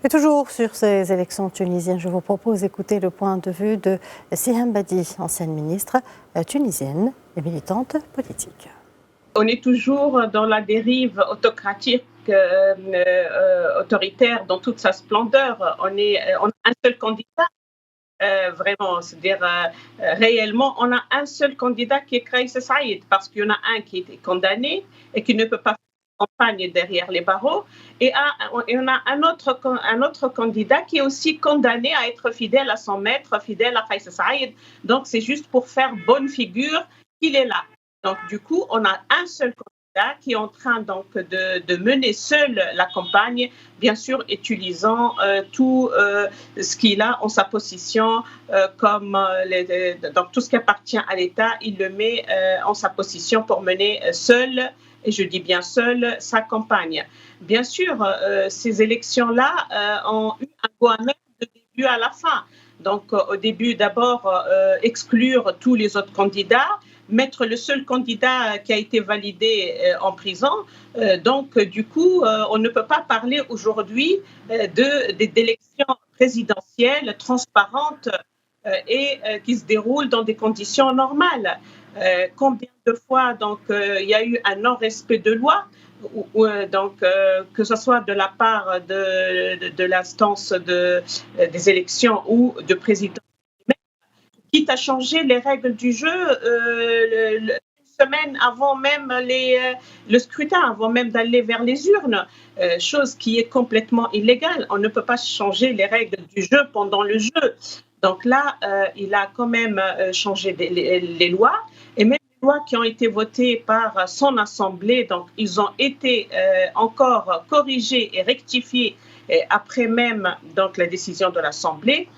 Et toujours sur ces élections tunisiennes, je vous propose d'écouter le point de vue de Siham Badi, ancienne ministre tunisienne et militante politique. On est toujours dans la dérive autocratique, autoritaire dans toute sa splendeur. On a un seul candidat, vraiment, c'est-à-dire réellement, on a un seul candidat qui est Kais Saïed, parce qu'il y en a un qui est condamné et qui ne peut pas faire campagne derrière les barreaux, et on a un autre candidat qui est aussi condamné à être fidèle à son maître, fidèle à Kais Saïed. Donc c'est juste pour faire bonne figure qu'il est là. Donc, du coup, on a un seul candidat qui est en train donc de mener seul la campagne, bien sûr, utilisant tout ce qu'il a en sa possession, comme donc tout ce qui appartient à l'État, il le met en sa possession pour mener seul, et je dis bien seul, sa campagne. Bien sûr, ces élections-là ont eu un goût amer de début à la fin. Donc, au début, d'abord, exclure tous les autres candidats, mettre le seul candidat qui a été validé en prison. Donc, du coup, on ne peut pas parler aujourd'hui d'élections présidentielles transparentes et qui se déroulent dans des conditions normales. Combien de fois donc il y a eu un non-respect de loi, donc que ce soit de la part de l'instance des élections ou de président, quitte à changer les règles du jeu une semaine avant même le scrutin, avant même d'aller vers les urnes, chose qui est complètement illégale. On ne peut pas changer les règles du jeu pendant le jeu. Donc là, il a quand même changé les lois, et même les lois qui ont été votées par son assemblée, donc ils ont été encore corrigées et rectifiées après même donc la décision de l'Assemblée.